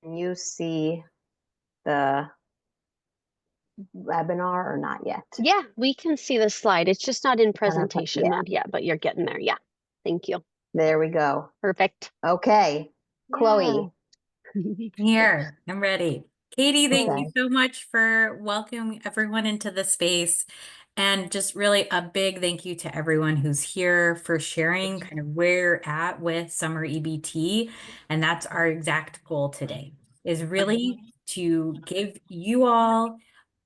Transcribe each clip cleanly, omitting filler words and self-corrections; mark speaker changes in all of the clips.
Speaker 1: Can you see the webinar or not yet?
Speaker 2: Yeah, we can see the slide. It's just not in presentation
Speaker 1: Yeah,
Speaker 2: mode yet, but you're getting there. Yeah. Thank you.
Speaker 1: there we go.
Speaker 2: Perfect.
Speaker 1: Okay, Chloe.
Speaker 3: Here, I'm ready. Katie, thank
Speaker 1: Okay.
Speaker 3: you so much for welcoming everyone into the space. And just really a big thank you to everyone who's here for sharing kind of where you're at with summer EBT. And that's our exact goal today, is really to give you all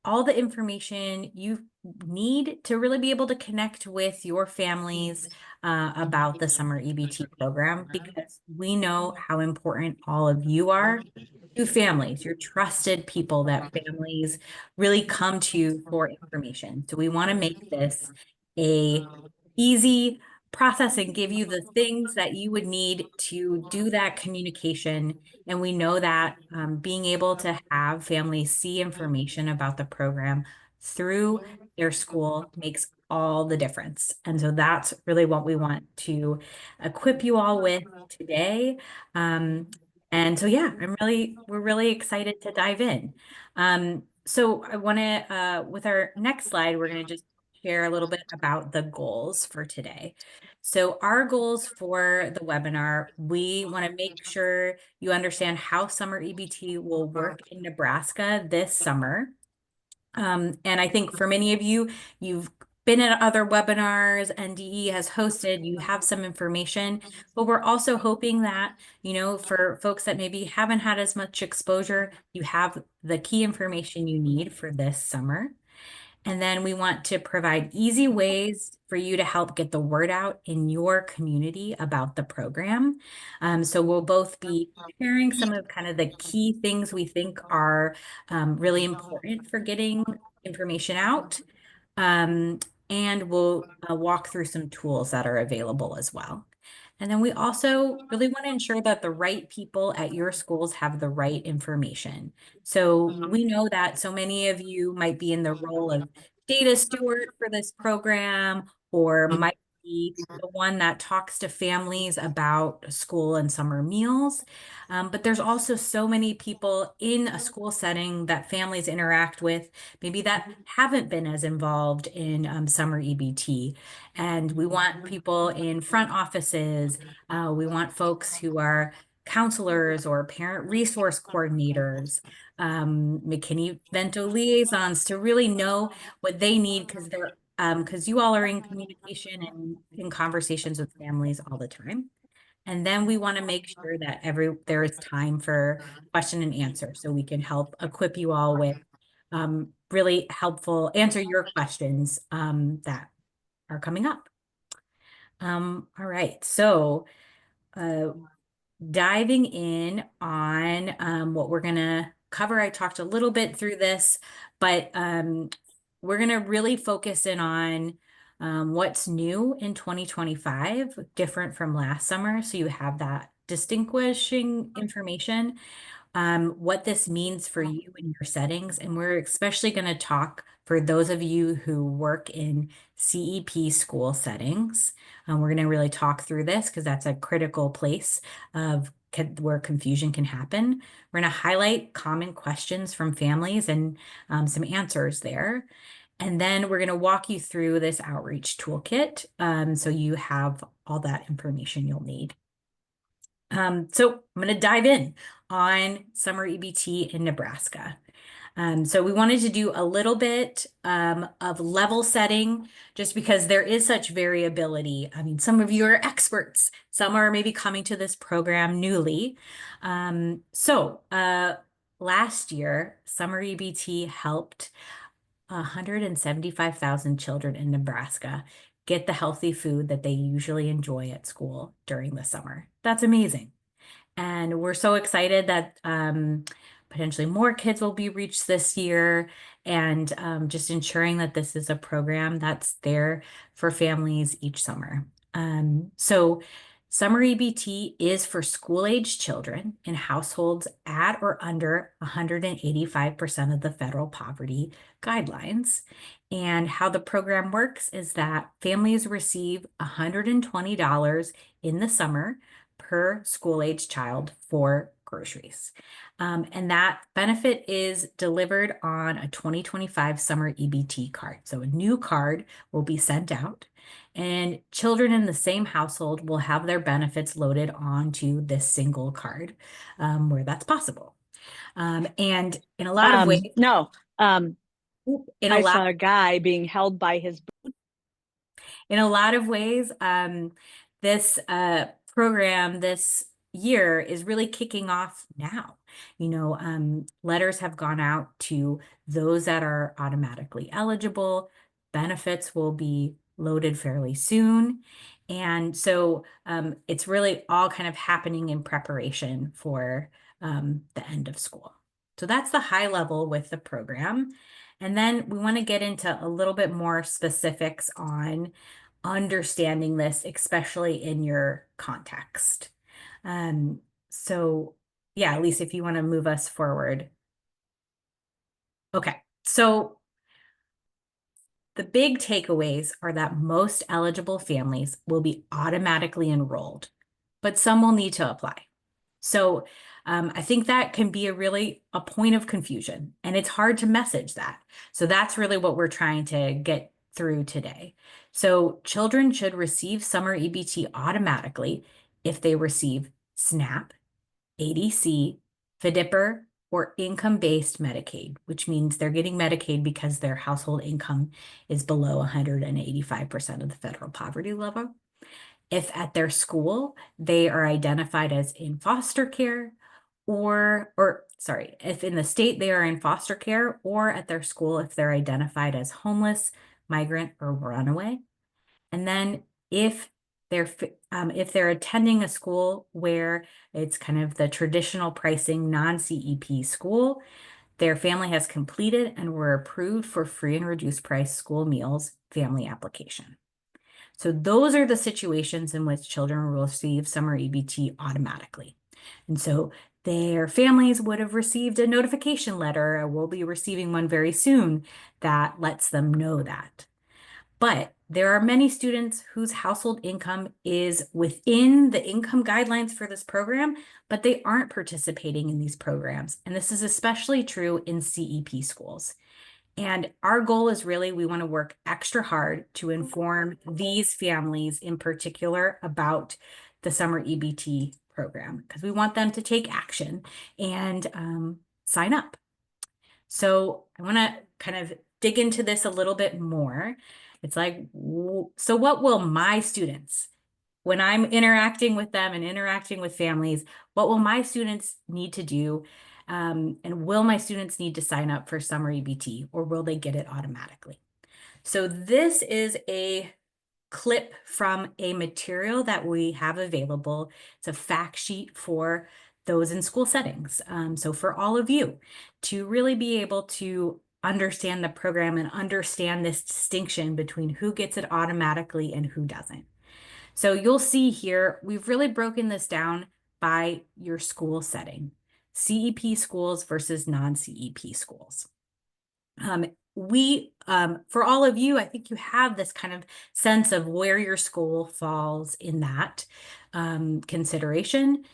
Speaker 3: the information you need to really be able to connect with your families about the summer EBT program, because we know how important all of you are to families. You're trusted people that families really come to for information. So we want to make this a easy process and give you the things that you would need to do that communication. And we know that being able to have families see information about the program through their school makes all the difference. And so that's really what we want to equip you all with today. And so, yeah, we're really excited to dive in. So I want to, with our next slide, we're going to just share a little bit about the goals for today. So our goals for the webinar, we want to make sure you understand how summer EBT will work in Nebraska this summer. And I think for many of you, you've been at other webinars NDE has hosted, you have some information, but we're also hoping that, for folks that maybe haven't had as much exposure, you have the key information you need for this summer. And then we want to provide easy ways for you to help get the word out in your community about the program. So we'll both be sharing some of kind of the key things we think are really important for getting information out. And we'll walk through some tools that are available as well. And then we also really want to ensure that the right people at your schools have the right information. So we know that so many of you might be in the role of data steward for this program, or might be the one that talks to families about school and summer meals. But there's also so many people in a school setting that families interact with, maybe that haven't been as involved in summer EBT. And we want people in front offices. We want folks who are counselors or parent resource coordinators, McKinney-Vento liaisons, to really know what they need, because you all are in communication and in conversations with families all the time. And then we want to make sure that there is time for question and answer, so we can help equip you all with really helpful answer your questions that are coming up. All right, so diving in on what we're gonna cover. I talked a little bit through this, but we're gonna really focus in on what's new in 2025, different from last summer. So you have that distinguishing information, what this means for you in your settings. And we're especially going to talk for those of you who work in CEP school settings. We're going to really talk through this because that's a critical place of where confusion can happen. We're going to highlight common questions from families and some answers there. And then we're going to walk you through this outreach toolkit, so you have all that information you'll need. So I'm going to dive in on summer EBT in Nebraska. So we wanted to do a little bit of level setting, just because there is such variability. I mean, some of you are experts, some are maybe coming to this program newly. Last year, summer EBT helped 175,000 children in Nebraska get the healthy food that they usually enjoy at school during the summer. That's amazing. And we're so excited that potentially more kids will be reached this year, and just ensuring that this is a program that's there for families each summer. So summer EBT is for school-age children in households at or under 185% of the federal poverty guidelines. And how the program works is that families receive $120 in the summer per school-age child for groceries. And that benefit is delivered on a 2025 summer EBT card. So a new card will be sent out, and children in the same household will have their benefits loaded onto this single card where that's possible. And in a lot of ways,
Speaker 4: No,
Speaker 3: in
Speaker 4: I
Speaker 3: a lot
Speaker 4: saw a guy being held by his.
Speaker 3: in a lot of ways, this program this year is really kicking off now. You know, letters have gone out to those that are automatically eligible. Benefits will be loaded fairly soon. And so it's really all kind of happening in preparation for the end of school. So that's the high level with the program. And then we want to get into a little bit more specifics on understanding this, especially in your context. So yeah, at least if you want to move us forward. Okay, so the big takeaways are that most eligible families will be automatically enrolled, but some will need to apply. So I think that can be a point of confusion, and it's hard to message that. So that's really what we're trying to get through today. So children should receive summer EBT automatically if they receive SNAP, ADC, FDIPR, or income-based Medicaid, which means they're getting Medicaid because their household income is below 185% of the federal poverty level. If at their school they are identified as in foster care, if in the state they are in foster care, or at their school if they're identified as homeless, migrant, or runaway. And then if they're attending a school where it's kind of the traditional pricing non-CEP school, their family has completed and were approved for free and reduced price school meals family application. So those are the situations in which children will receive summer EBT automatically. And so their families would have received a notification letter, or will be receiving one very soon, that lets them know that. But there are many students whose household income is within the income guidelines for this program, but they aren't participating in these programs. And this is especially true in CEP schools. And our goal is really, we want to work extra hard to inform these families in particular about the summer EBT program, because we want them to take action and sign up. So I want to kind of dig into this a little bit more. It's like, so what will my students, when I'm interacting with them and interacting with families, what will my students need to do? And will my students need to sign up for summer EBT, or will they get it automatically? So this is a clip from a material that we have available. It's a fact sheet for those in school settings. So for all of you to really be able to understand the program and understand this distinction between who gets it automatically and who doesn't. So you'll see here, we've really broken this down by your school setting. CEP schools versus non-CEP schools. For all of you, I think you have this kind of sense of where your school falls in that consideration.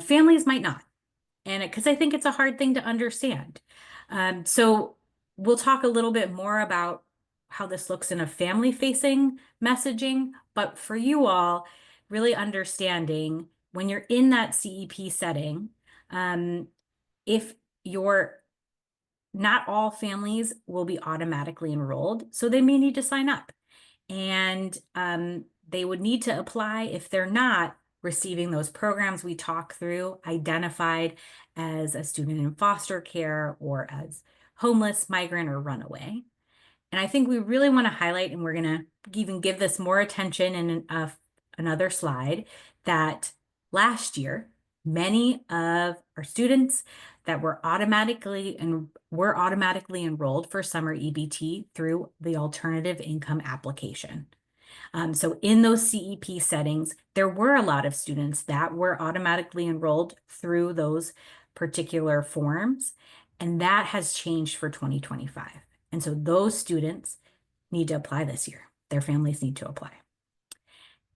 Speaker 3: Families might not, and because I think it's a hard thing to understand. So we'll talk a little bit more about how this looks in a family-facing messaging, but for you all, really understanding when you're in that CEP setting, if not all families will be automatically enrolled, so they may need to sign up. And they would need to apply if they're not receiving those programs we talk through, identified as a student in foster care or as homeless, migrant, or runaway. And I think we really want to highlight, and we're going to even give this more attention in another slide, that last year, many of our students that were automatically enrolled for summer EBT through the alternative income application. So in those CEP settings, there were a lot of students that were automatically enrolled through those particular forms, and that has changed for 2025. And so those students need to apply this year. Their families need to apply.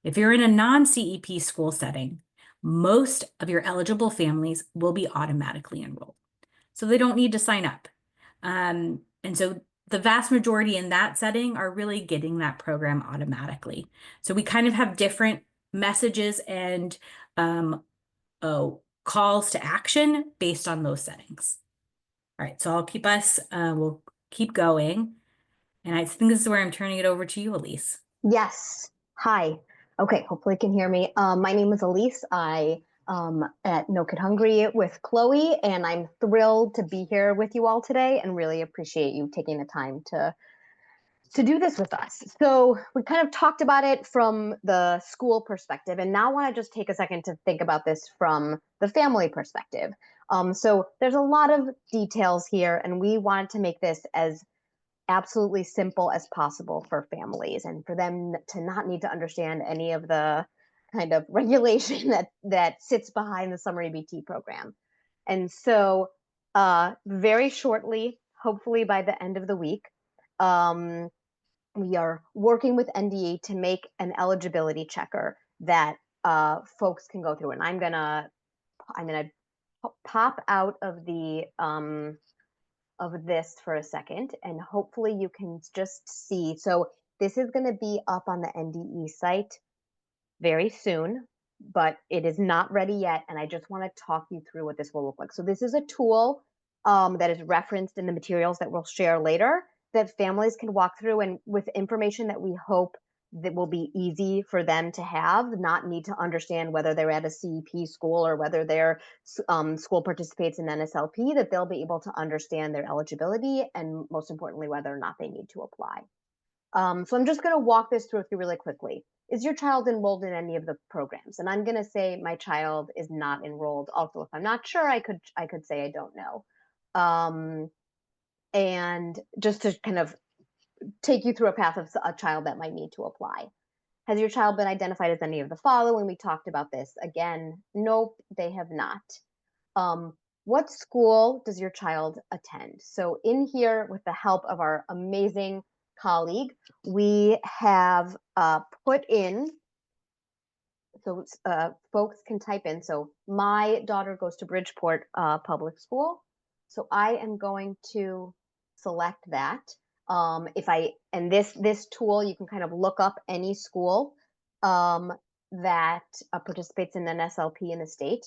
Speaker 3: If you're in a non-CEP school setting, most of your eligible families will be automatically enrolled. So they don't need to sign up. And so the vast majority in that setting are really getting that program automatically. So we kind of have different messages and calls to action based on those settings. All right, so we'll keep going. And I think this is where I'm turning it over to you, Elise.
Speaker 1: Yes. Hi. Okay, hopefully you can hear me. My name is Elise. I at No Kid Hungry with Chloe, and I'm thrilled to be here with you all today and really appreciate you taking the time to do this with us. So we kind of talked about it from the school perspective, and now I want to just take a second to think about this from the family perspective. So there's a lot of details here, and we wanted to make this as absolutely simple as possible for families and for them to not need to understand any of the kind of regulation that sits behind the summer EBT program. And so very shortly, hopefully by the end of the week, we are working with NDE to make an eligibility checker that folks can go through. And I'm gonna pop out of the of this for a second, and hopefully you can just see. So this is going to be up on the NDE site very soon, but it is not ready yet. And I just want to talk you through what this will look like. So this is a tool that is referenced in the materials that we'll share later that families can walk through, and with information that we hope that will be easy for them to have, not need to understand whether they're at a CEP school or whether their school participates in NSLP, that they'll be able to understand their eligibility and most importantly, whether or not they need to apply. So I'm just going to walk this through with you really quickly. Is your child enrolled in any of the programs? And I'm going to say my child is not enrolled. Also, if I'm not sure, I could say I don't know. And just to kind of take you through a path of a child that might need to apply. Has your child been identified as any of the following? We talked about this. Again, nope, they have not. What school does your child attend? So in here, with the help of our amazing colleague, we have put in, so folks can type in, so my daughter goes to Bridgeport Public School. So I am going to select that. This tool, you can kind of look up any school that participates in an SLP in the state.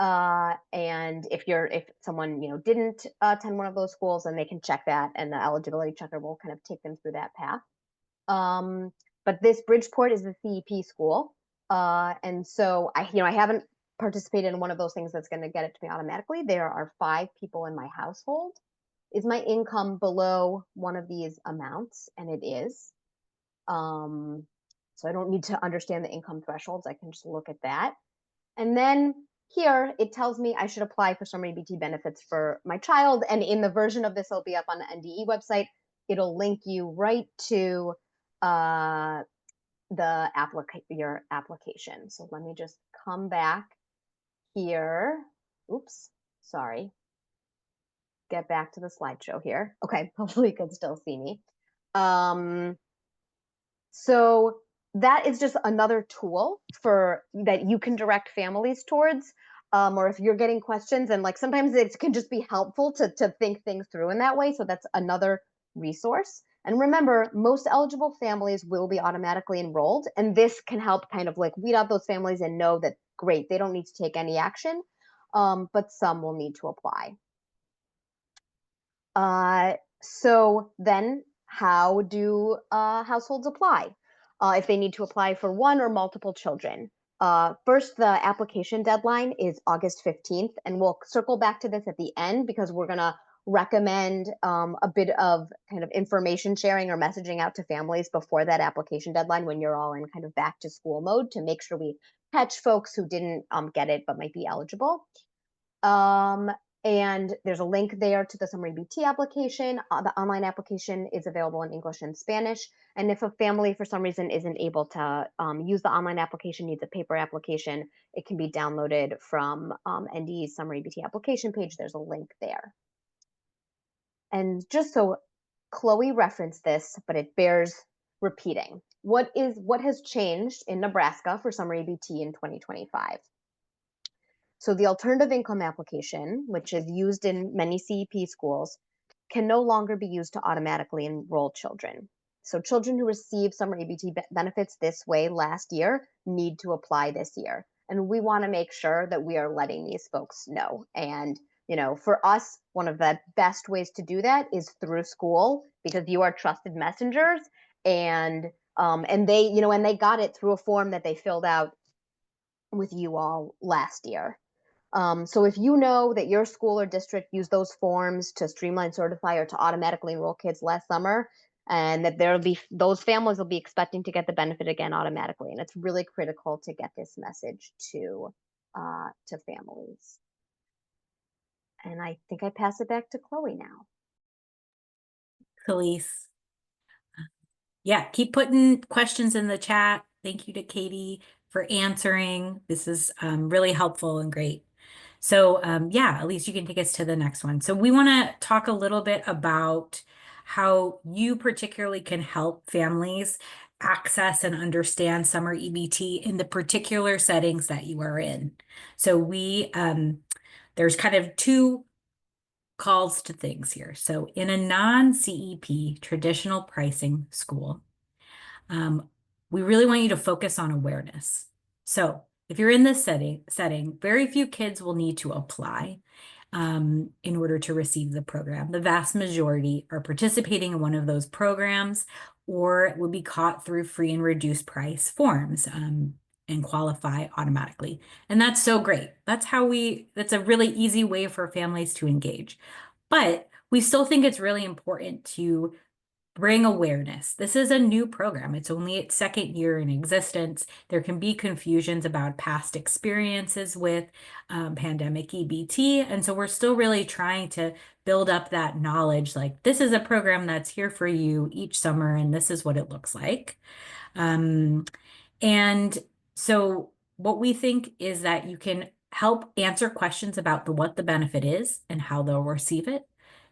Speaker 1: And if someone didn't attend one of those schools, then they can check that, and the eligibility checker will kind of take them through that path. But this Bridgeport is the CEP school, and so I haven't participated in one of those things that's going to get it to me automatically. There are 5 people in my household. Is my income below one of these amounts? And it is. So I don't need to understand the income thresholds. I can just look at that. And then here it tells me I should apply for summer EBT benefits for my child. And in the version of this, it'll be up on the NDE website. It'll link you right to your application. So let me just come back here. Oops, sorry. Get back to the slideshow here. Okay, hopefully you can still see me. So that is just another tool that you can direct families towards, or if you're getting questions, and like sometimes it can just be helpful to think things through in that way. So that's another resource. And remember, most eligible families will be automatically enrolled, and this can help kind of like weed out those families and know that, great, they don't need to take any action, but some will need to apply. So then how do households apply if they need to apply for one or multiple children? First, the application deadline is August 15th, and we'll circle back to this at the end because we're going to recommend a bit of kind of information sharing or messaging out to families before that application deadline when you're all in kind of back to school mode to make sure we catch folks who didn't get it but might be eligible. And there's a link there to the summer EBT application. The online application is available in English and Spanish. And if a family for some reason isn't able to use the online application, needs a paper application, it can be downloaded from NDE's summer EBT application page. There's a link there. And just so Chloe referenced this, but it bears repeating. What has changed in Nebraska for summer EBT in 2025? So the alternative income application, which is used in many CEP schools, can no longer be used to automatically enroll children. So children who received summer EBT benefits this way last year need to apply this year. And we want to make sure that we are letting these folks know. And, you know, for us, one of the best ways to do that is through school, because you are trusted messengers. And they, you know, and they got it through a form that they filled out with you all last year. So if you know that your school or district used those forms to streamline certify or to automatically enroll kids last summer, and that there'll be those families will be expecting to get the benefit again automatically, and it's really critical to get this message to families. And I think I pass it back to Chloe now.
Speaker 3: Khalees. Yeah, keep putting questions in the chat. Thank you to Katie for answering. This is really helpful and great. So yeah, at least you can take us to the next one. So we want to talk a little bit about how you particularly can help families access and understand summer EBT in the particular settings that you are in. So there's kind of two calls to things here. So in a non-CEP traditional pricing school, we really want you to focus on awareness. So if you're in this setting, very few kids will need to apply in order to receive the program. The vast majority are participating in one of those programs, or it will be caught through free and reduced price forms and qualify automatically. And that's so great. That's a really easy way for families to engage. But we still think it's really important to bring awareness. This is a new program. It's only its second year in existence. There can be confusions about past experiences with pandemic EBT. And so we're still really trying to build up that knowledge, like this is a program that's here for you each summer, and this is what it looks like. And so what we think is that you can help answer questions about what the benefit is and how they'll receive it.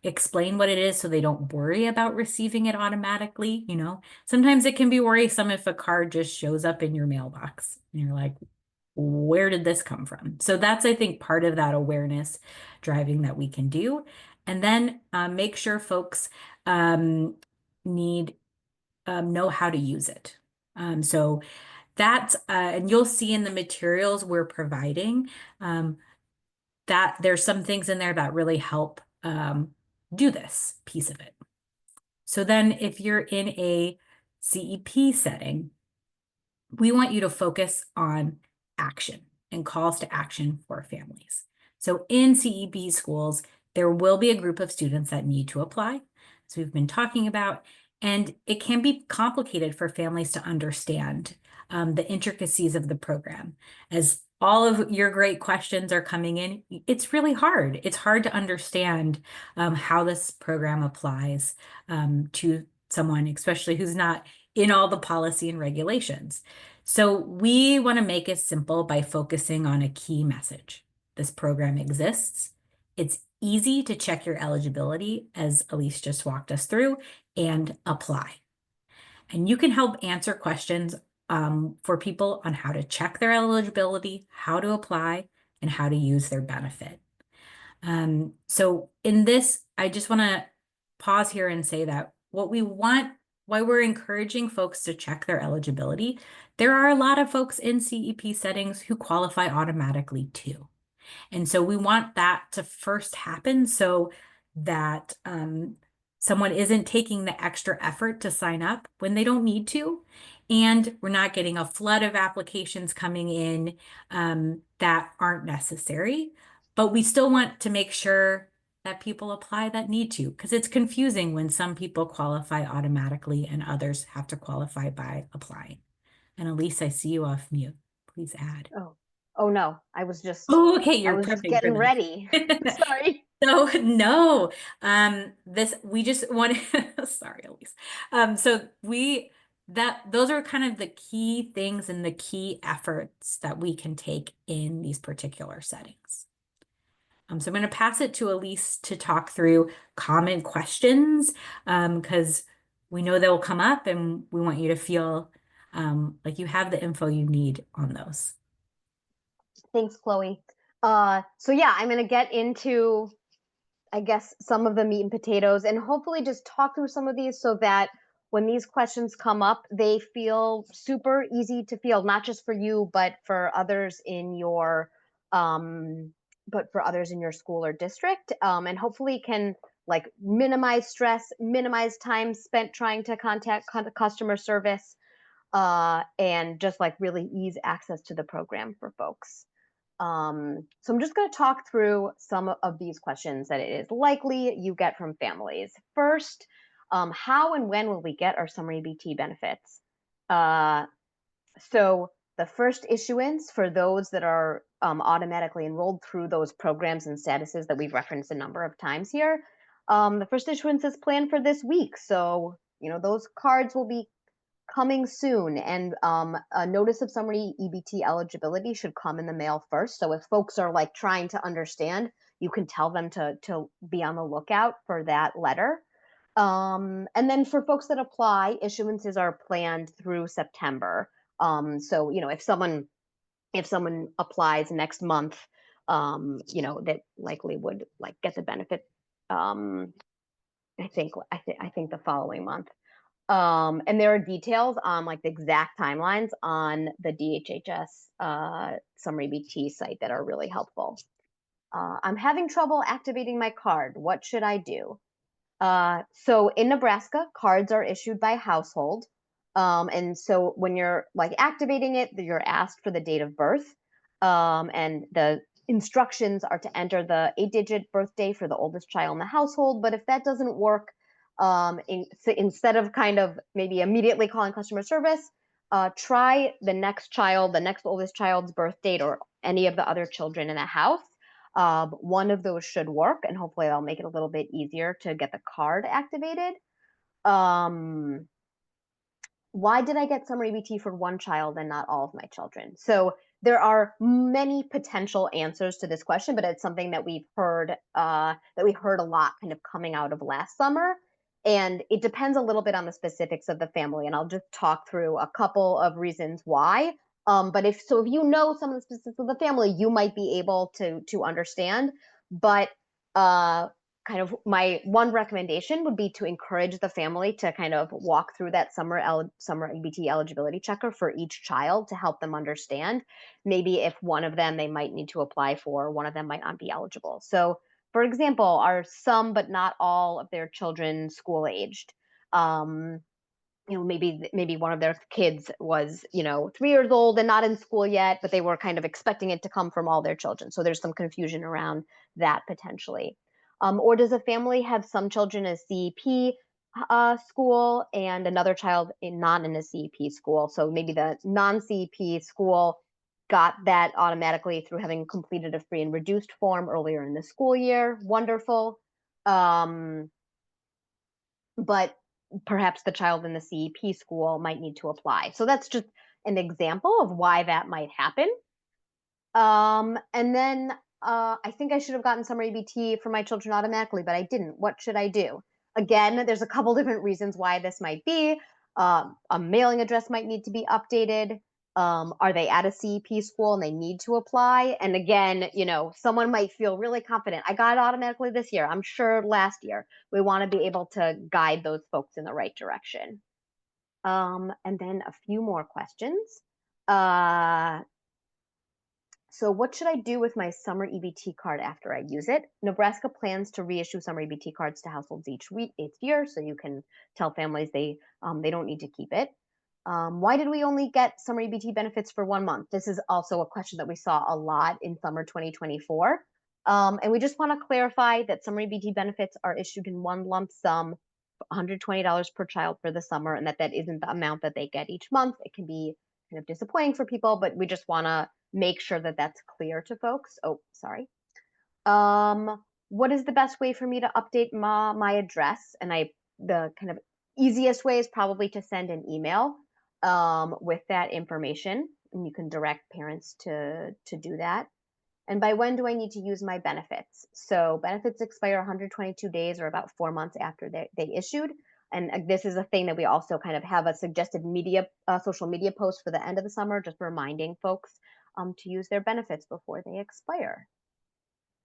Speaker 3: Explain what it is so they don't worry about receiving it automatically. You know, sometimes it can be worrisome if a card just shows up in your mailbox and you're like, where did this come from? So that's, I think, part of that awareness driving that we can do. And then make sure folks know how to use it. So that's, and you'll see in the materials we're providing that there's some things in there that really help do this piece of it. So then if you're in a CEP setting, we want you to focus on action and calls to action for families. So in CEP schools, there will be a group of students that need to apply. So we've been talking about, and it can be complicated for families to understand the intricacies of the program. As all of your great questions are coming in, it's really hard. It's hard to understand how this program applies to someone, especially who's not in all the policy and regulations. So we want to make it simple by focusing on a key message. This program exists. It's easy to check your eligibility, as Elise just walked us through, and apply. And you can help answer questions for people on how to check their eligibility, how to apply, and how to use their benefit. So in this, I just want to pause here and say that why we're encouraging folks to check their eligibility, there are a lot of folks in CEP settings who qualify automatically too. And so we want that to first happen so that someone isn't taking the extra effort to sign up when they don't need to. And we're not getting a flood of applications coming in that aren't necessary. But we still want to make sure that people apply that need to, because it's confusing when some people qualify automatically and others have to qualify by applying. And Elise, I see you off mute. Please add.
Speaker 1: Oh no, I was just
Speaker 3: okay, you're
Speaker 1: getting ready. Sorry.
Speaker 3: So no, we just want sorry, Elise. So those are kind of the key things and the key efforts that we can take in these particular settings. So I'm going to pass it to Elise to talk through common questions because we know they'll come up and we want you to feel like you have the info you need on those.
Speaker 1: Thanks, Chloe. So yeah, I'm going to get into, I guess, some of the meat and potatoes and hopefully just talk through some of these so that when these questions come up, they feel super easy to field, not just for you, but for others in your school or district, and hopefully can like minimize stress, minimize time spent trying to contact customer service, and just like really ease access to the program for folks. So I'm just going to talk through some of these questions that it is likely you get from families. First, how and when will we get our summer EBT benefits? So the first issuance for those that are automatically enrolled through those programs and statuses that we've referenced a number of times here, the first issuance is planned for this week. So, those cards will be coming soon, and a notice of summary EBT eligibility should come in the mail first. So if folks are like trying to understand, you can tell them to be on the lookout for that letter. And then for folks that apply, issuances are planned through September. So if someone applies next month, that likely would like get the benefit. I think the following month. And there are details on like the exact timelines on the DHHS Summer EBT site that are really helpful. I'm having trouble activating my card. What should I do? So in Nebraska, cards are issued by household. And so when you're like activating it, you're asked for the date of birth. And the instructions are to enter the 8-digit birthday for the oldest child in the household. But if that doesn't work, instead of kind of maybe immediately calling customer service, try the next oldest child's birth date or any of the other children in the house. One of those should work, and hopefully that'll make it a little bit easier to get the card activated. Why did I get summer EBT for one child and not all of my children? So there are many potential answers to this question, but it's something that we've heard a lot kind of coming out of last summer. And it depends a little bit on the specifics of the family. And I'll just talk through a couple of reasons why. But if you know some of the specifics of the family, you might be able to understand. But kind of my one recommendation would be to encourage the family to kind of walk through that summer EBT eligibility checker for each child to help them understand. Maybe if one of them they might need to apply for, one of them might not be eligible. So for example, are some but not all of their children school aged? Maybe one of their kids was 3 years old and not in school yet, but they were kind of expecting it to come from all their children. So there's some confusion around that potentially. Or does a family have some children in a CEP school and another child not in a CEP school? So maybe the non-CEP school got that automatically through having completed a free and reduced form earlier in the school year. Wonderful. But perhaps the child in the CEP school might need to apply. So that's just an example of why that might happen. And then I think I should have gotten summer EBT for my children automatically, but I didn't. What should I do? Again, there's a couple different reasons why this might be. A mailing address might need to be updated. Are they at a CEP school and they need to apply? And again, someone might feel really confident. I got it automatically this year. I'm sure last year. We want to be able to guide those folks in the right direction. And then a few more questions. So what should I do with my summer EBT card after I use it? Nebraska plans to reissue summer EBT cards to households each year, so you can tell families they don't need to keep it. Why did we only get summer EBT benefits for 1 month? This is also a question that we saw a lot in summer 2024. And we just want to clarify that summer EBT benefits are issued in one lump sum, $120 per child for the summer, and that isn't the amount that they get each month. It can be kind of disappointing for people, but we just want to make sure that that's clear to folks. Oh, sorry. What is the best way for me to update my address? And the kind of easiest way is probably to send an email with that information, and you can direct parents to do that. And by when do I need to use my benefits? So benefits expire 122 days or about 4 months after they issued. And this is a thing that we also kind of have a suggested social media post for the end of the summer, just reminding folks to use their benefits before they expire.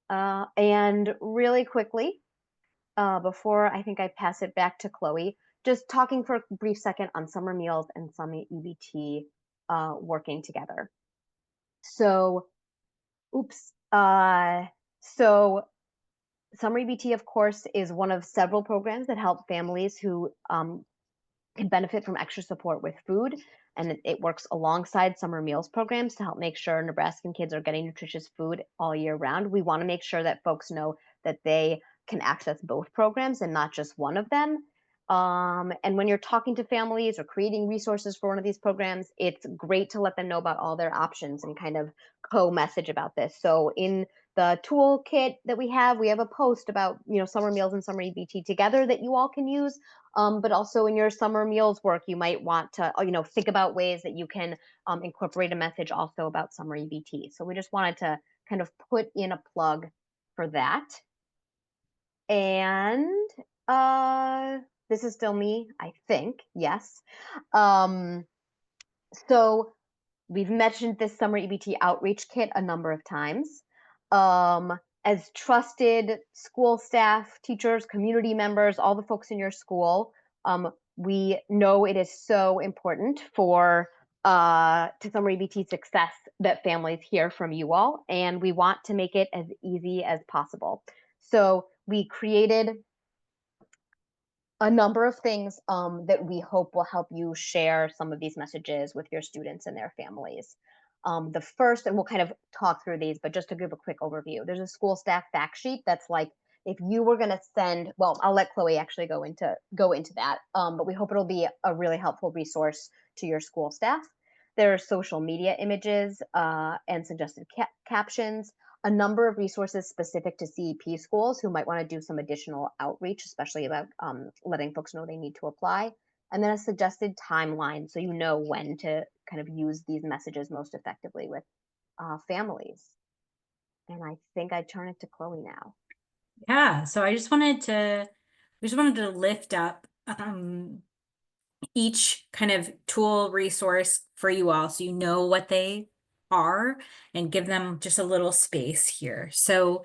Speaker 1: And really quickly, before I think I pass it back to Chloe, just talking for a brief second on summer meals and summer EBT working together. So, so summer EBT, of course, is one of several programs that help families who can benefit from extra support with food. And it works alongside summer meals programs to help make sure Nebraskan kids are getting nutritious food all year round. We want to make sure that folks know that they can access both programs and not just one of them. And when you're talking to families or creating resources for one of these programs, it's great to let them know about all their options and kind of co-message about this. So in the toolkit that we have a post about, summer meals and summer EBT together that you all can use. But also in your summer meals work, you might want to, think about ways that you can incorporate a message also about summer EBT. So we just wanted to kind of put in a plug for that. And this is still me, I think, yes. So we've mentioned this summer EBT outreach kit a number of times. As trusted school staff, teachers, community members, all the folks in your school, we know it is so important to summer EBT success that families hear from you all, and we want to make it as easy as possible. So we created a number of things that we hope will help you share some of these messages with your students and their families. The first, and we'll kind of talk through these, but just to give a quick overview, there's a school staff fact sheet that's like, if you were going to send, well, I'll let Chloe actually go into that, but we hope it'll be a really helpful resource to your school staff. There are social media images and suggested captions, a number of resources specific to CEP schools who might want to do some additional outreach, especially about letting folks know they need to apply, and then a suggested timeline so you know when to kind of use these messages most effectively with families. And I think I turn it to Chloe now.
Speaker 3: Yeah, so we just wanted to lift up each kind of tool resource for you all so you know what they are and give them just a little space here. So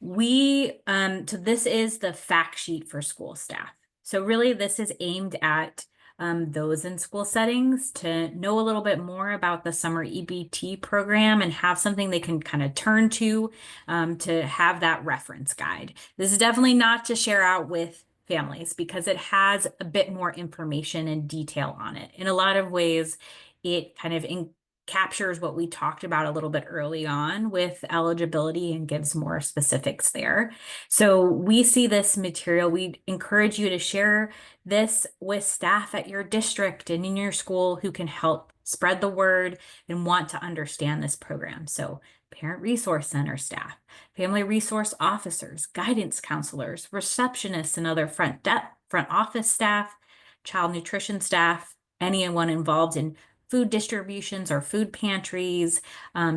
Speaker 3: this is the fact sheet for school staff. So really this is aimed at those in school settings to know a little bit more about the summer EBT program and have something they can kind of turn to have that reference guide. This is definitely not to share out with families because it has a bit more information and detail on it. In a lot of ways, it kind of captures what we talked about a little bit early on with eligibility and gives more specifics there. So we see this material. We encourage you to share this with staff at your district and in your school who can help spread the word and want to understand this program. So parent resource center staff, family resource officers, guidance counselors, receptionists, and other front office staff, child nutrition staff, anyone involved in food distributions or food pantries,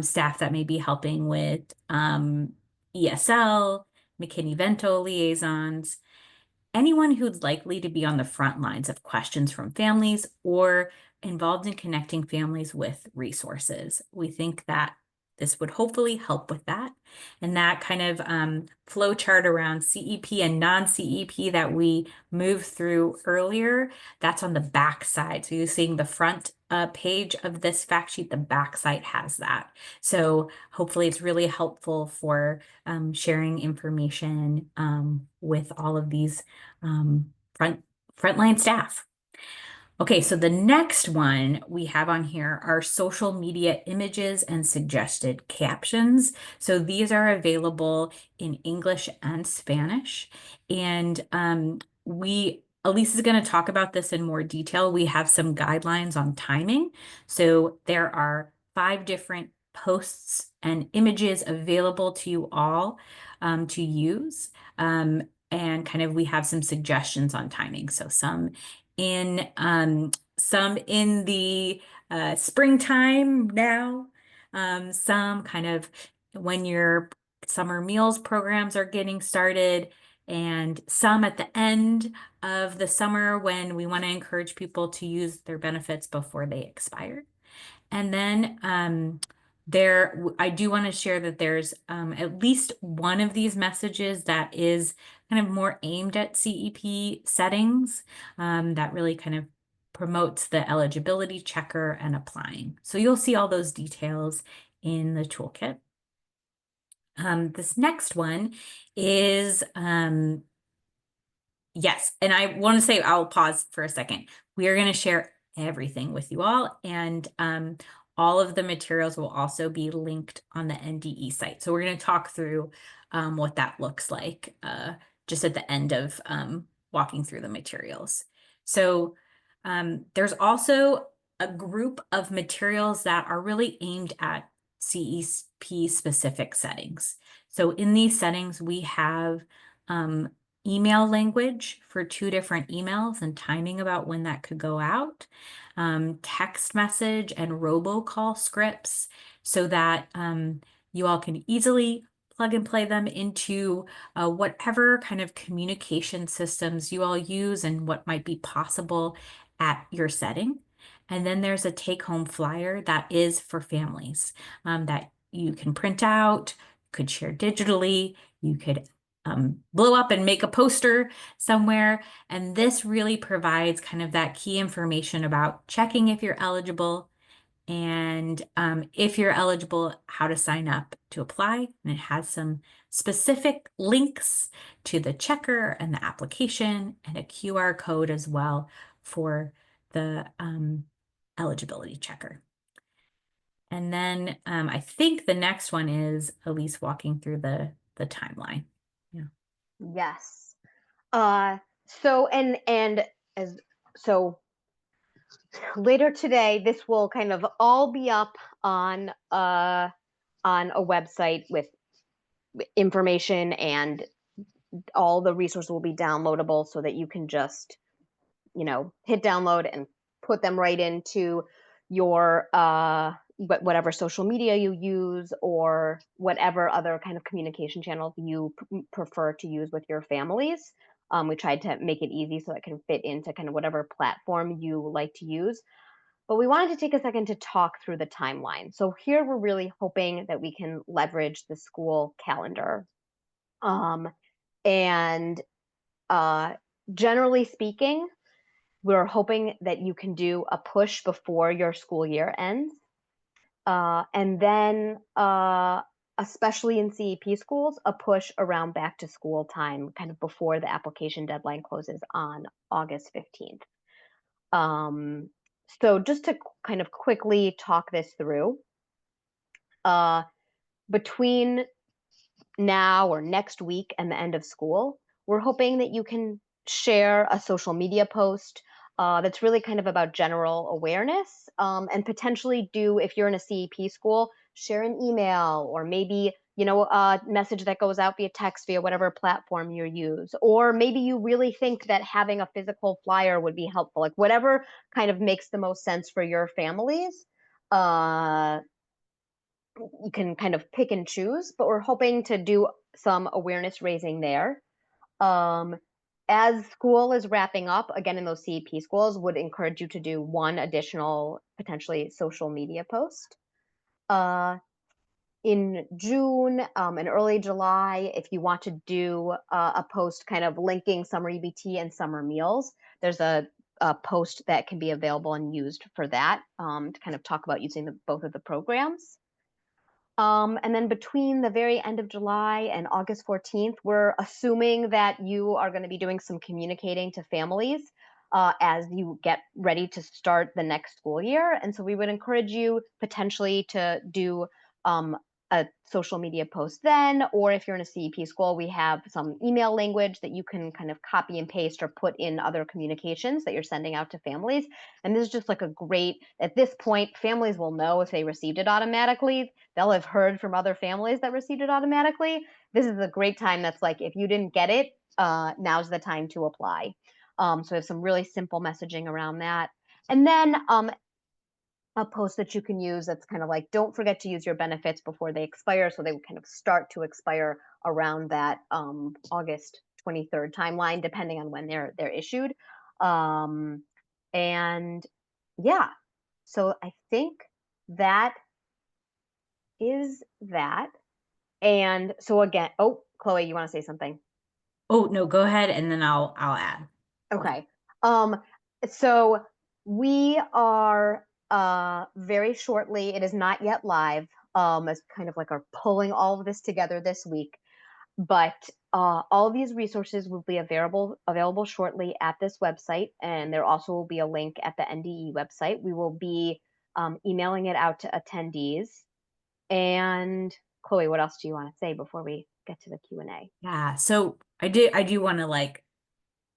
Speaker 3: staff that may be helping with ESL, McKinney-Vento liaisons, anyone who's likely to be on the front lines of questions from families or involved in connecting families with resources. We think that this would hopefully help with that. And that kind of flow chart around CEP and non-CEP that we moved through earlier, that's on the back side. So you're seeing the front page of this fact sheet, the back side has that. So hopefully it's really helpful for sharing information with all of these frontline staff. Okay, so the next one we have on here are social media images and suggested captions. So these are available in English and Spanish. And Elise is going to talk about this in more detail. We have some guidelines on timing. So there are 5 different posts and images available to you all to use. And kind of we have some suggestions on timing. So some in the springtime now, some kind of when your summer meals programs are getting started, and some at the end of the summer when we want to encourage people to use their benefits before they expire. And then I do want to share that there's at least one of these messages that is kind of more aimed at CEP settings, that really kind of promotes the eligibility checker and applying. So you'll see all those details in the toolkit. This next one is, yes, and I want to say, I'll pause for a second. We are going to share everything with you all, and all of the materials will also be linked on the NDE site. So we're going to talk through what that looks like just at the end of walking through the materials. So there's also a group of materials that are really aimed at CEP specific settings. So in these settings, we have email language for 2 different emails and timing about when that could go out, text message and robocall scripts so that you all can easily plug and play them into whatever kind of communication systems you all use and what might be possible at your setting. And then there's a take-home flyer that is for families that you can print out, could share digitally, you could blow up and make a poster somewhere. And this really provides kind of that key information about checking if you're eligible, and if you're eligible, how to sign up to apply. And it has some specific links to the checker and the application and a QR code as well for the eligibility checker. And then I think the next one is Elise walking through the timeline.
Speaker 1: Yes. So later today, this will kind of all be up on a website with information, and all the resources will be downloadable so that you can just, hit download and put them right into your whatever social media you use, or whatever other kind of communication channels you prefer to use with your families. We tried to make it easy so it can fit into kind of whatever platform you like to use. But we wanted to take a second to talk through the timeline. So here we're really hoping that we can leverage the school calendar. And generally speaking, we're hoping that you can do a push before your school year ends. And then, especially in CEP schools, a push around back to school time, kind of before the application deadline closes on August 15th. So just to kind of quickly talk this through, between now or next week and the end of school, we're hoping that you can share a social media post that's really kind of about general awareness, and potentially do, if you're in a CEP school, share an email, or maybe a message that goes out via text, via whatever platform you use. Or maybe you really think that having a physical flyer would be helpful, like whatever kind of makes the most sense for your families. You can kind of pick and choose, but we're hoping to do some awareness raising there. As school is wrapping up, again, in those CEP schools, would encourage you to do one additional, potentially, social media post. In June and early July, if you want to do a post kind of linking summer EBT and summer meals, there's a post that can be available and used for that, to kind of talk about using both of the programs. And then between the very end of July and August 14th, we're assuming that you are going to be doing some communicating to families as you get ready to start the next school year. And so we would encourage you potentially to do a social media post then, or if you're in a CEP school, we have some email language that you can kind of copy and paste or put in other communications that you're sending out to families. And this is just like a great, at this point, families will know if they received it automatically. They'll have heard from other families that received it automatically. This is a great time that's like, if you didn't get it, now's the time to apply. So we have some really simple messaging around that. And then a post that you can use that's kind of like, don't forget to use your benefits before they expire. So they would kind of start to expire around that August 23rd timeline, depending on when they're issued. And yeah, so I think that is that. And so again, oh, Chloe, you want to say something?
Speaker 3: Oh, no, go ahead and then I'll add.
Speaker 1: Okay. So we are very shortly, it is not yet live, as kind of like are pulling all of this together this week. But all of these resources will be available shortly at this website, and there also will be a link at the NDE website. We will be emailing it out to attendees. And Chloe, what else do you want to say before we get to the Q&A?
Speaker 3: Yeah, so I do want to like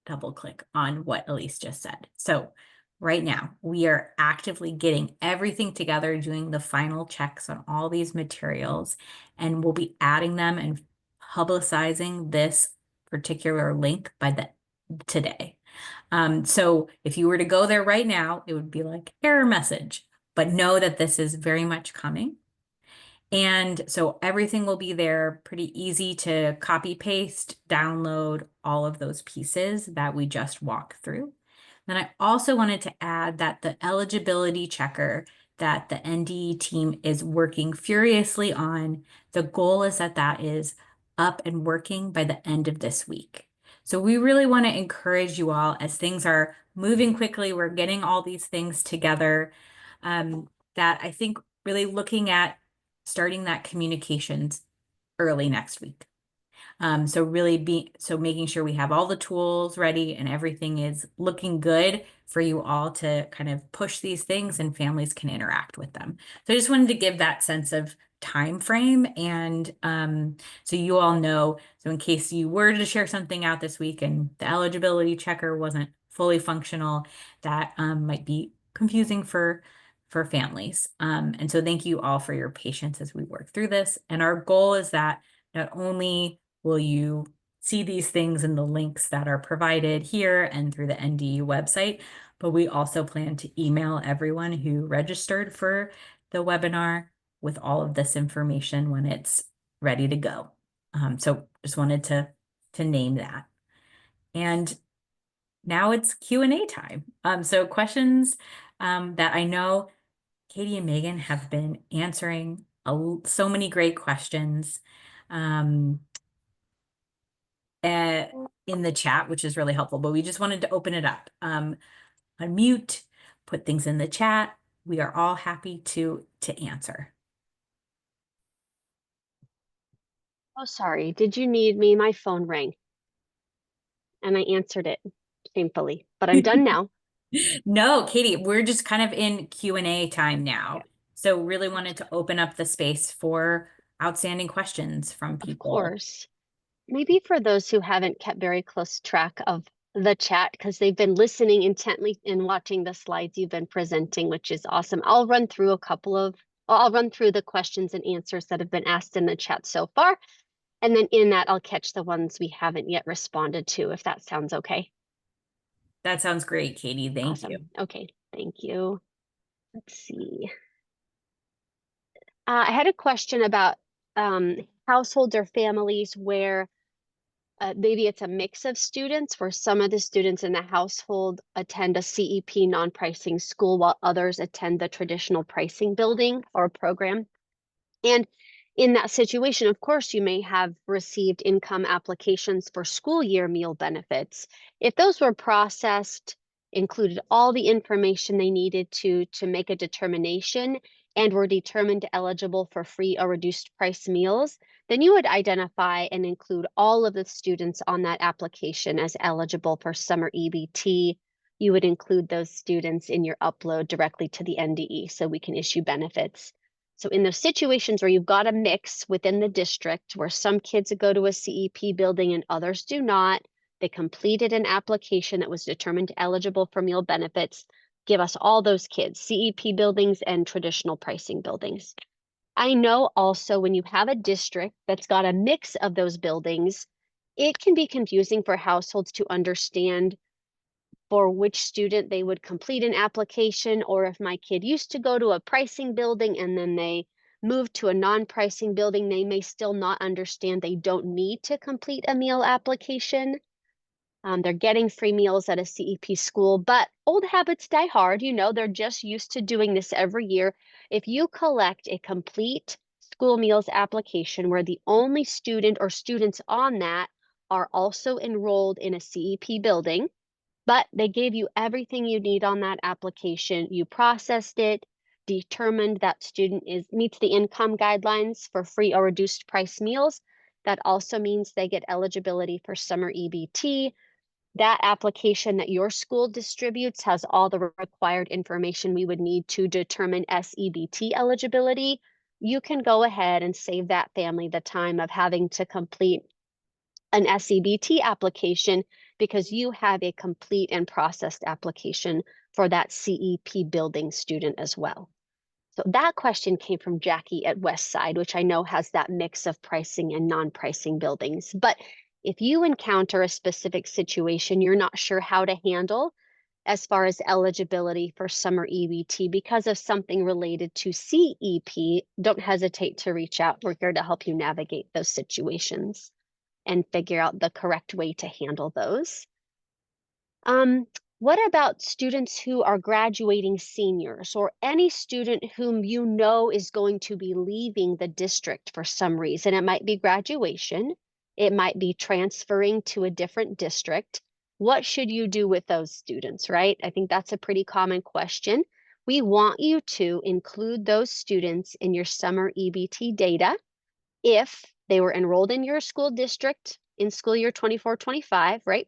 Speaker 3: double click on what Elise just said. So right now we are actively getting everything together, doing the final checks on all these materials, and we'll be adding them and publicizing this particular link by today. So if you were to go there right now, it would be like error message, but know that this is very much coming. And so everything will be there, pretty easy to copy, paste, download all of those pieces that we just walked through. Then I also wanted to add that the eligibility checker that the NDE team is working furiously on, the goal is that that is up and working by the end of this week. So we really want to encourage you all as things are moving quickly, we're getting all these things together, that I think really looking at starting that communications early next week. So making sure we have all the tools ready and everything is looking good for you all to kind of push these things and families can interact with them. So I just wanted to give that sense of time frame, and so you all know, so in case you were to share something out this week and the eligibility checker wasn't fully functional, that might be confusing for families. And so thank you all for your patience as we work through this. And our goal is that not only will you see these things in the links that are provided here and through the NDE website, but we also plan to email everyone who registered for the webinar with all of this information when it's ready to go. So just wanted to name that. And now it's Q&A time. So questions that I know Katie and Megan have been answering so many great questions in the chat, which is really helpful, but we just wanted to open it up. Unmute, put things in the chat. We are all happy to answer.
Speaker 2: Oh, sorry. Did you need me? My phone rang and I answered it shamefully, but I'm done now.
Speaker 3: No, Katie, we're just kind of in Q&A time now. So really wanted to open up the space for outstanding questions from people.
Speaker 2: Of course. Maybe for those who haven't kept very close track of the chat because they've been listening intently and watching the slides you've been presenting, which is awesome. I'll run through the questions and answers that have been asked in the chat so far. And then in that, I'll catch the ones we haven't yet responded to, if that sounds okay.
Speaker 3: That sounds great, Katie. Thank
Speaker 2: Awesome.
Speaker 3: you.
Speaker 2: Okay, thank you. Let's see. I had a question about households or families where maybe it's a mix of students, where some of the students in the household attend a CEP non-pricing school while others attend the traditional pricing building or program. And in that situation, of course, you may have received income applications for school year meal benefits. If those were processed, included all the information they needed to make a determination, and were determined eligible for free or reduced price meals, then you would identify and include all of the students on that application as eligible for summer EBT. You would include those students in your upload directly to the NDE so we can issue benefits. So in those situations where you've got a mix within the district where some kids go to a CEP building and others do not, they completed an application that was determined eligible for meal benefits, give us all those kids, CEP buildings and traditional pricing buildings. I know also when you have a district that's got a mix of those buildings, it can be confusing for households to understand for which student they would complete an application, or if my kid used to go to a pricing building and then they moved to a non-pricing building, they may still not understand they don't need to complete a meal application. They're getting free meals at a CEP school, but old habits die hard. You know, they're just used to doing this every year. If you collect a complete school meals application where the only student or students on that are also enrolled in a CEP building, but they gave you everything you need on that application. You processed it, determined that student meets the income guidelines for free or reduced price meals. That also means they get eligibility for summer EBT. That application that your school distributes has all the required information we would need to determine SEBT eligibility. You can go ahead and save that family the time of having to complete an SEBT application because you have a complete and processed application for that CEP building student as well. So that question came from Jackie at Westside, which I know has that mix of pricing and non-pricing buildings. But if you encounter a specific situation you're not sure how to handle as far as eligibility for summer EBT because of something related to CEP, don't hesitate to reach out. We're here to help you navigate those situations and figure out the correct way to handle those. What about students who are graduating seniors or any student whom you know is going to be leaving the district for some reason? It might be graduation, it might be transferring to a different district. What should you do with those students, right? I think that's a pretty common question. We want you to include those students in your summer EBT data if they were enrolled in your school district in school year 24-25, right?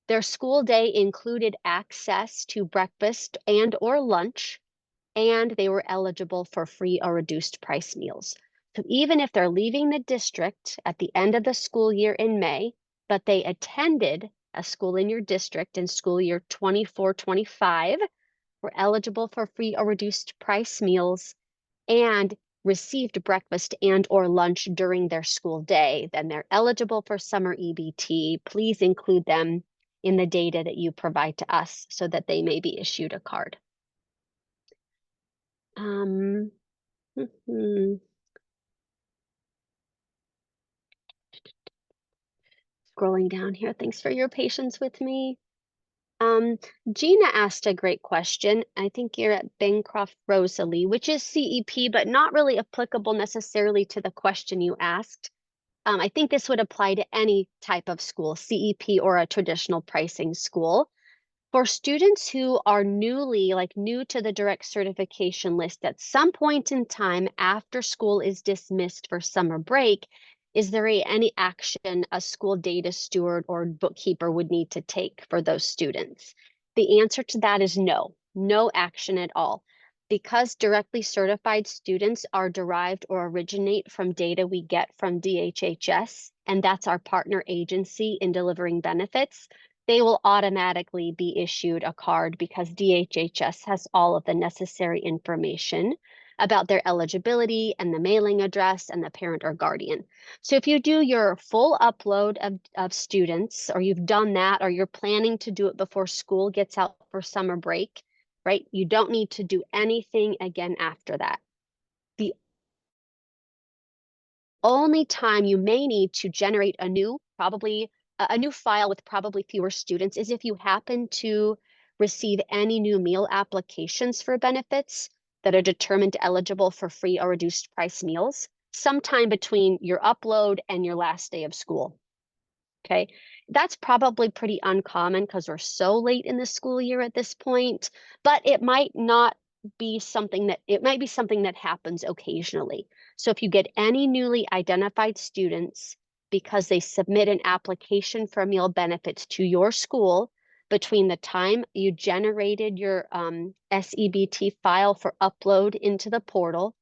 Speaker 2: Their school day included access to breakfast and or lunch, and they were eligible for free or reduced price meals. So even if they're leaving the district at the end of the school year in May, but they attended a school in your district in school year 24-25, were eligible for free or reduced price meals and received breakfast and or lunch during their school day, then they're eligible for summer EBT. Please include them in the data that you provide to us so that they may be issued a card. Scrolling down here, thanks for your patience with me. Gina asked a great question. I think you're at Bancroft Rosalie, which is CEP, but not really applicable necessarily to the question you asked. I think this would apply to any type of school, CEP or a traditional pricing school. For students who are new to the direct certification list at some point in time after school is dismissed for summer break, is there any action a school data steward or bookkeeper would need to take for those students? The answer to that is no action at all. Because directly certified students are derived or originate from data we get from DHHS, and that's our partner agency in delivering benefits, they will automatically be issued a card because DHHS has all of the necessary information about their eligibility and the mailing address and the parent or guardian. So if you do your full upload of students, or you've done that, or you're planning to do it before school gets out for summer break, right? You don't need to do anything again after that. The only time you may need to generate a new file with probably fewer students is if you happen to receive any new meal applications for benefits that are determined eligible for free or reduced price meals sometime between your upload and your last day of school. Okay, that's probably pretty uncommon because we're so late in the school year at this point, but it might be something that happens occasionally. So if you get any newly identified students because they submit an application for meal benefits to your school between the time you generated your SEBT file for upload into the portal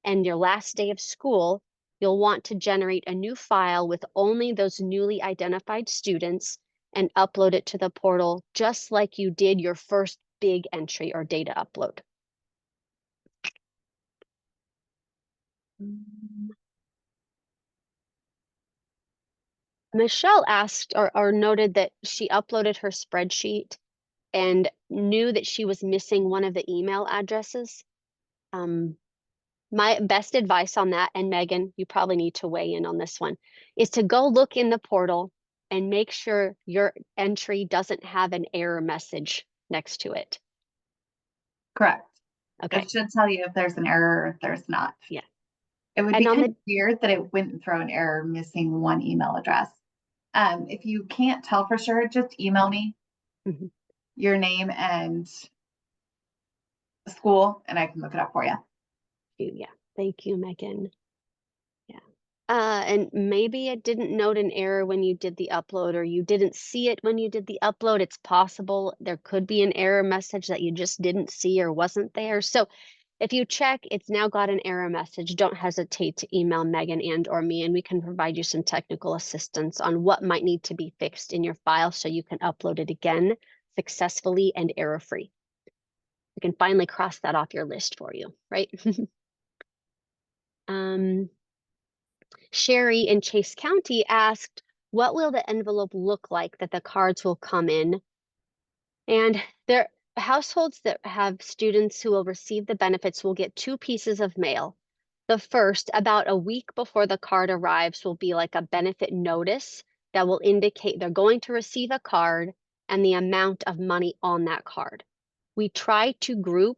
Speaker 2: and your last day of school, you'll want to generate a new file with only those newly identified students and upload it to the portal just like you did your first big entry or data upload. Michelle asked or noted that she uploaded her spreadsheet and knew that she was missing one of the email addresses. My best advice on that, and Megan, you probably need to weigh in on this one, is to go look in the portal and make sure your entry doesn't have an error message next to it.
Speaker 5: Correct.
Speaker 2: Okay.
Speaker 5: It should tell you if there's an error or if there's not.
Speaker 2: Yeah.
Speaker 5: It would
Speaker 2: And
Speaker 5: be
Speaker 2: on
Speaker 5: kind
Speaker 2: the
Speaker 5: of weird that it wouldn't throw an error missing one email address. If you can't tell for sure, just email me
Speaker 2: Mhm.
Speaker 5: your name and school, and I can look it up for you.
Speaker 2: Yeah, thank you, Megan. Yeah. And maybe it didn't note an error when you did the upload, or you didn't see it when you did the upload. It's possible there could be an error message that you just didn't see or wasn't there. So if you check, it's now got an error message. Don't hesitate to email Megan and or me, and we can provide you some technical assistance on what might need to be fixed in your file so you can upload it again successfully and error-free. We can finally cross that off your list for you, right? Sherry in Chase County asked, what will the envelope look like that the cards will come in? And their households that have students who will receive the benefits will get 2 pieces of mail. The first, about a week before the card arrives, will be like a benefit notice that will indicate they're going to receive a card and the amount of money on that card. We try to group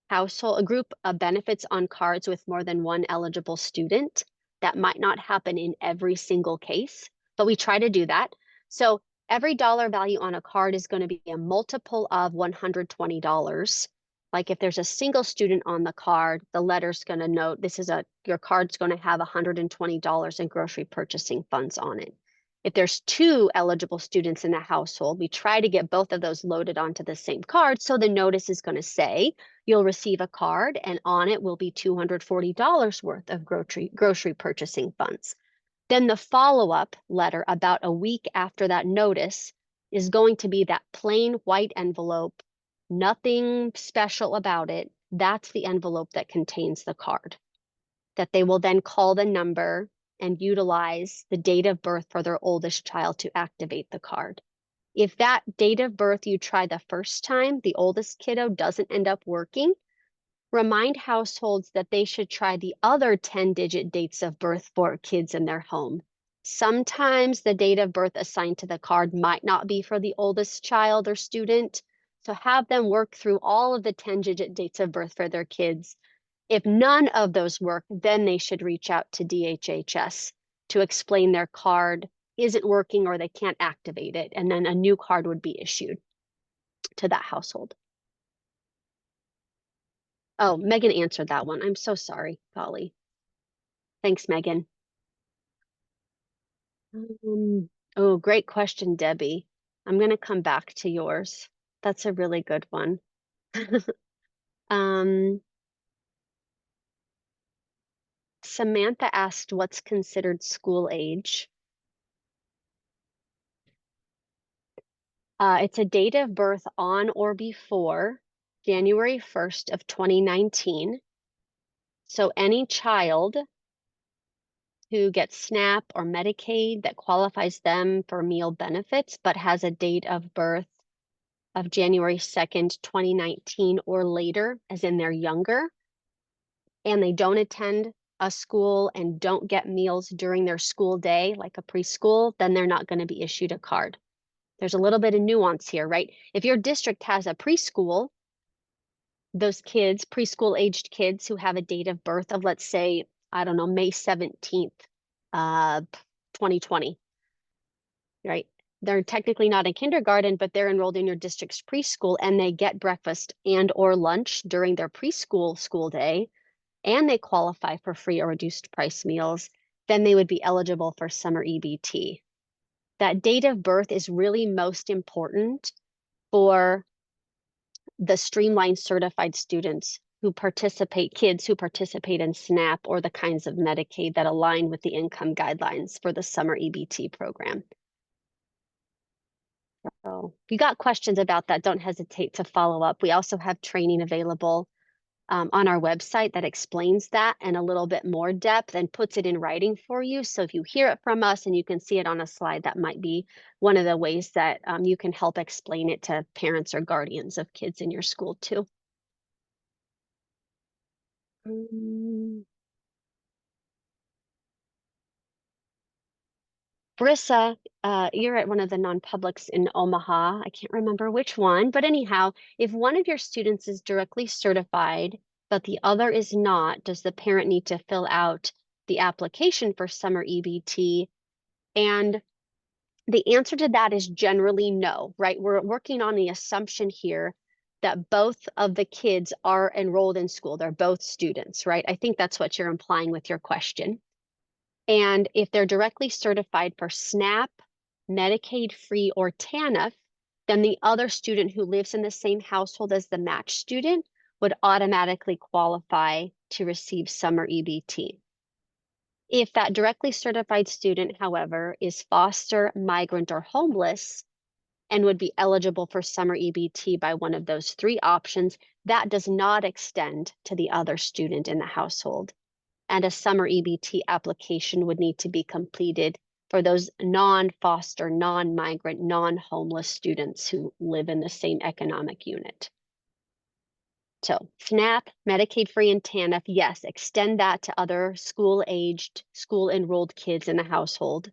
Speaker 2: benefits on cards with more than one eligible student. That might not happen in every single case, but we try to do that. So every dollar value on a card is going to be a multiple of $120. Like if there's a single student on the card, the letter's going to note your card's going to have $120 in grocery purchasing funds on it. If there's 2 eligible students in a household, we try to get both of those loaded onto the same card. So the notice is going to say you'll receive a card and on it will be $240 worth of grocery purchasing funds. Then the follow-up letter about a week after that notice is going to be that plain white envelope, nothing special about it. That's the envelope that contains the card, that they will then call the number and utilize the date of birth for their oldest child to activate the card. If that date of birth you try the first time, the oldest kiddo doesn't end up working, remind households that they should try the other 10-digit dates of birth for kids in their home. Sometimes the date of birth assigned to the card might not be for the oldest child or student, so have them work through all of the 10-digit dates of birth for their kids. If none of those work, then they should reach out to DHHS to explain their card isn't working or they can't activate it, and then a new card would be issued to that household. Oh, Megan answered that one. I'm so sorry, golly. Thanks, Megan. Oh, great question, Debbie. I'm going to come back to yours. That's a really good one. Samantha asked what's considered school age. It's a date of birth on or before January 1st of 2019. So any child who gets SNAP or Medicaid that qualifies them for meal benefits, but has a date of birth of January 2nd, 2019 or later, as in they're younger, and they don't attend a school and don't get meals during their school day, like a preschool, then they're not going to be issued a card. There's a little bit of nuance here, right? If your district has a preschool, those kids, preschool aged kids who have a date of birth of, let's say, I don't know, May 17th, 2020, right? They're technically not in kindergarten, but they're enrolled in your district's preschool and they get breakfast and or lunch during their preschool school day, and they qualify for free or reduced price meals, then they would be eligible for summer EBT. That date of birth is really most important for the streamlined certified students who participate, kids who participate in SNAP or the kinds of Medicaid that align with the income guidelines for the summer EBT program. So if you got questions about that, don't hesitate to follow up. We also have training available on our website that explains that in a little bit more depth and puts it in writing for you. So if you hear it from us and you can see it on a slide, that might be one of the ways that you can help explain it to parents or guardians of kids in your school too. Brissa, you're at one of the non-publics in Omaha. I can't remember which one, but anyhow, if one of your students is directly certified but the other is not, does the parent need to fill out the application for summer EBT? And the answer to that is generally no, right? We're working on the assumption here that both of the kids are enrolled in school. They're both students, right? I think that's what you're implying with your question. And if they're directly certified for SNAP, Medicaid free, or TANF, then the other student who lives in the same household as the match student would automatically qualify to receive summer EBT. If that directly certified student, however, is foster, migrant, or homeless and would be eligible for summer EBT by one of those three options, that does not extend to the other student in the household. And a summer EBT application would need to be completed for those non-foster, non-migrant, non-homeless students who live in the same economic unit. So SNAP, Medicaid free, and TANF, yes, extend that to other school-aged, school-enrolled kids in the household.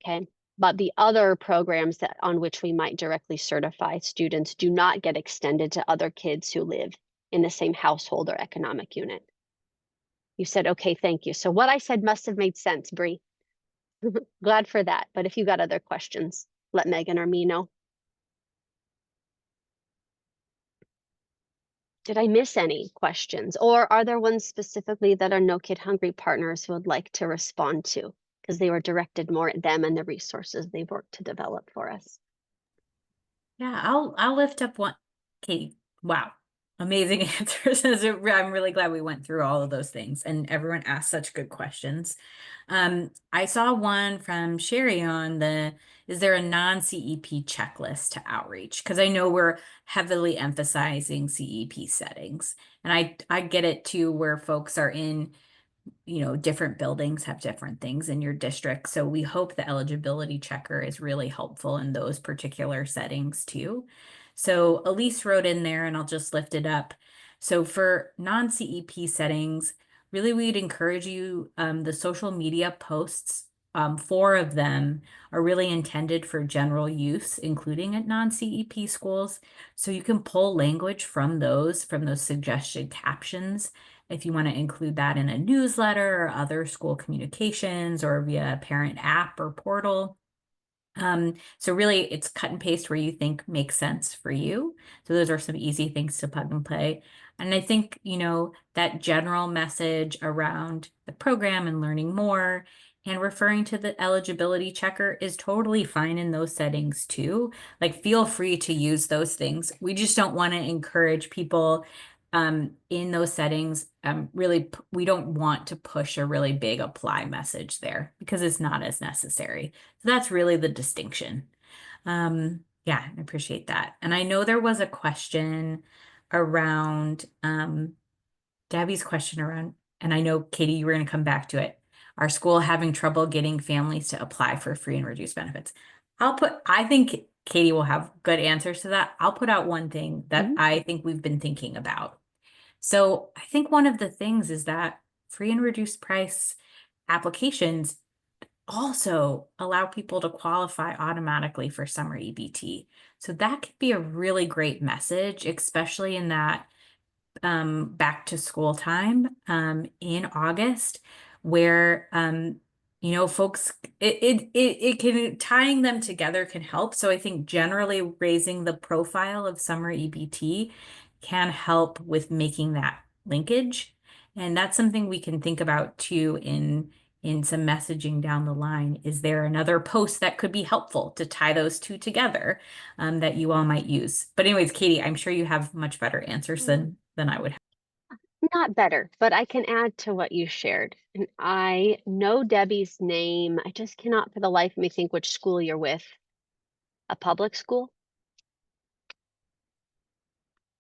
Speaker 2: Okay, but the other programs that on which we might directly certify students do not get extended to other kids who live in the same household or economic unit. You said, okay, thank you. So what I said must have made sense, Bree. Glad for that. But if you got other questions, let Megan or me know. Did I miss any questions? Or are there ones specifically that our No Kid Hungry partners would like to respond to? Because they were directed more at them and the resources they've worked to develop for us.
Speaker 3: Yeah, I'll lift up one. Katie, wow, amazing answers. I'm really glad we went through all of those things and everyone asked such good questions. I saw one from Sherry on is there a non-CEP checklist to outreach? Because I know we're heavily emphasizing CEP settings, and I get it too, where folks are in, different buildings have different things in your district. So we hope the eligibility checker is really helpful in those particular settings too. So Elise wrote in there, and I'll just lift it up. So for non-CEP settings, really we'd encourage you, the social media posts, 4 of them are really intended for general use, including at non-CEP schools. So you can pull language from those suggested captions if you want to include that in a newsletter or other school communications or via a parent app or portal. So really it's cut and paste where you think makes sense for you. So those are some easy things to plug and play. And I think, that general message around the program and learning more and referring to the eligibility checker is totally fine in those settings too. Like, feel free to use those things. We just don't want to encourage people in those settings. We don't want to push a really big apply message there because it's not as necessary. So that's really the distinction. Yeah, I appreciate that. And I know there was a question around Debbie's question around, and I know, Katie, you were going to come back to it. Our school having trouble getting families to apply for free and reduced benefits. I think Katie will have good answers to that. I'll put out one thing that I think we've been thinking about. So I think one of the things is that free and reduced price applications also allow people to qualify automatically for summer EBT. So that could be a really great message, especially in that back to school time in August, where folks, it can, tying them together can help. So I think generally raising the profile of summer EBT can help with making that linkage. And that's something we can think about too in some messaging down the line. Is there another post that could be helpful to tie those two together that you all might use? But anyways, Katie, I'm sure you have much better answers than I would have.
Speaker 2: Not better, but I can add to what you shared. And I know Debbie's name. I just cannot for the life of me think which school you're with. A public school?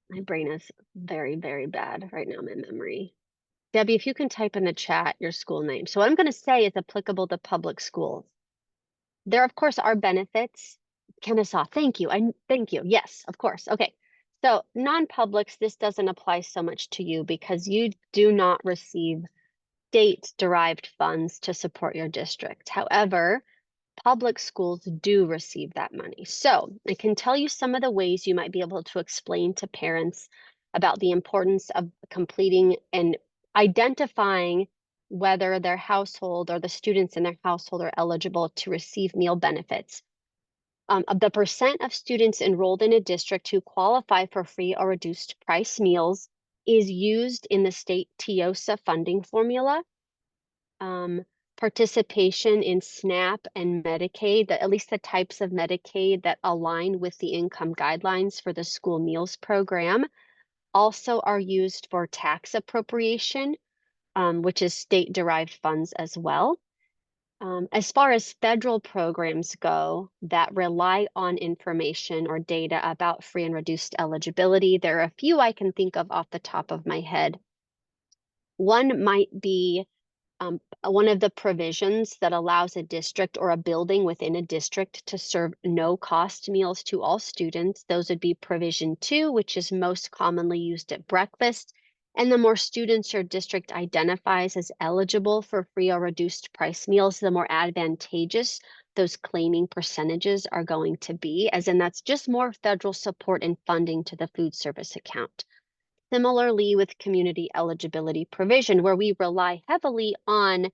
Speaker 2: My brain is very, very bad right now, my memory. Debbie, if you can type in the chat your school name. So what I'm going to say is applicable to public schools. There, of course, are benefits. Kennesaw, thank you. Thank you. Yes, of course. Okay. So non-publics, this doesn't apply so much to you because you do not receive state-derived funds to support your district. However, public schools do receive that money. So I can tell you some of the ways you might be able to explain to parents about the importance of completing and identifying whether their household or the students in their household are eligible to receive meal benefits. Of the percent of students enrolled in a district who qualify for free or reduced price meals is used in the state TIOSA funding formula. Participation in SNAP and Medicaid, at least the types of Medicaid that align with the income guidelines for the school meals program, also are used for tax appropriation, which is state-derived funds as well. As far as federal programs go that rely on information or data about free and reduced eligibility, there are a few I can think of off the top of my head. One might be one of the provisions that allows a district or a building within a district to serve no-cost meals to all students. Those would be provision 2, which is most commonly used at breakfast. And the more students your district identifies as eligible for free or reduced price meals, the more advantageous those claiming percentages are going to be, as in that's just more federal support and funding to the food service account. Similarly with community eligibility provision, where we rely heavily on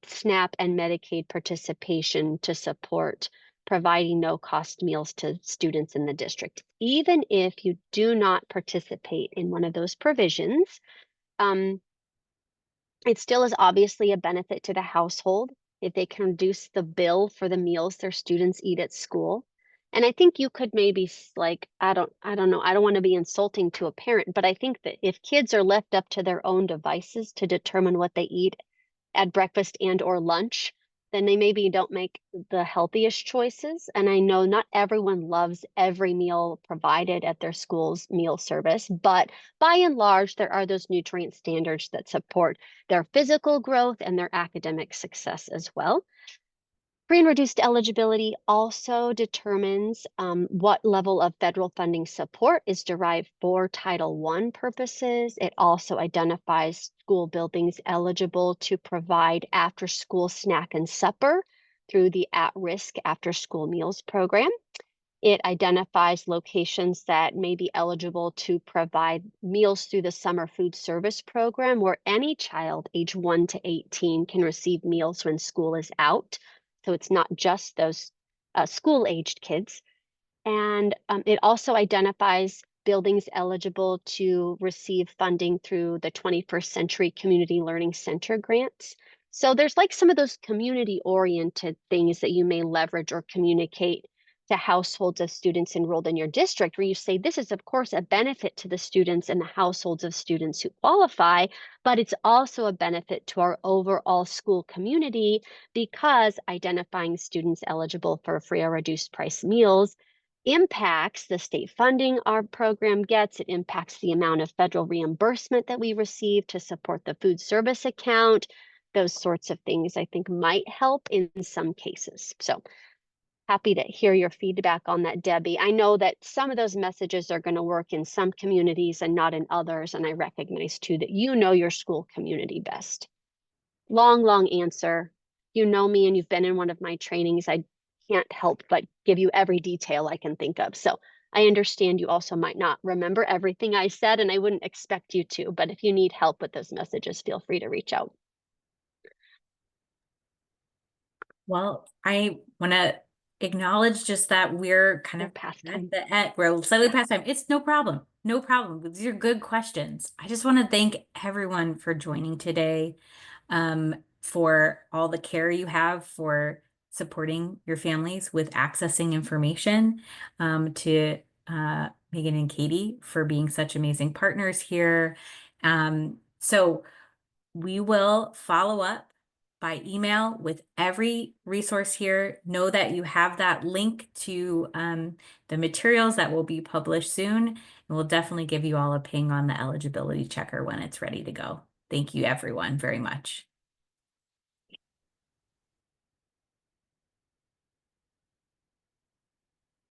Speaker 2: SNAP and Medicaid participation to support providing no-cost meals to students in the district. Even if you do not participate in one of those provisions, it still is obviously a benefit to the household if they can reduce the bill for the meals their students eat at school. And I think you could maybe like, I don't know, I don't want to be insulting to a parent, but I think that if kids are left up to their own devices to determine what they eat at breakfast and or lunch, then they maybe don't make the healthiest choices. And I know not everyone loves every meal provided at their school's meal service, but by and large, there are those nutrient standards that support their physical growth and their academic success as well. Free and reduced eligibility also determines what level of federal funding support is derived for Title I purposes. It also identifies school buildings eligible to provide after-school snack and supper through the at-risk after-school meals program. It identifies locations that may be eligible to provide meals through the summer food service program, where any child age 1 to 18 can receive meals when school is out. So it's not just those school-aged kids. And it also identifies buildings eligible to receive funding through the 21st Century Community Learning Center grants. So there's like some of those community-oriented things that you may leverage or communicate to households of students enrolled in your district, where you say, this is of course a benefit to the students and the households of students who qualify, but it's also a benefit to our overall school community because identifying students eligible for free or reduced price meals impacts the state funding our program gets. It impacts the amount of federal reimbursement that we receive to support the food service account. Those sorts of things I think might help in some cases. So happy to hear your feedback on that, Debbie. I know that some of those messages are going to work in some communities and not in others. And I recognize too that you know your school community best. Long answer. You know me and you've been in one of my trainings. I can't help but give you every detail I can think of. So I understand you also might not remember everything I said, and I wouldn't expect you to, but if you need help with those messages, feel free to reach out.
Speaker 3: Well, I want to acknowledge just that we're kind of
Speaker 2: past time.
Speaker 3: We're slightly past time. It's no problem. No problem. These are good questions. I just want to thank everyone for joining today, for all the care you have for supporting your families with accessing information, to Megan and Katie for being such amazing partners here. So we will follow up by email with every resource here. Know that you have that link to the materials that will be published soon. And we'll definitely give you all a ping on the eligibility checker when it's ready to go. Thank you, everyone, very much.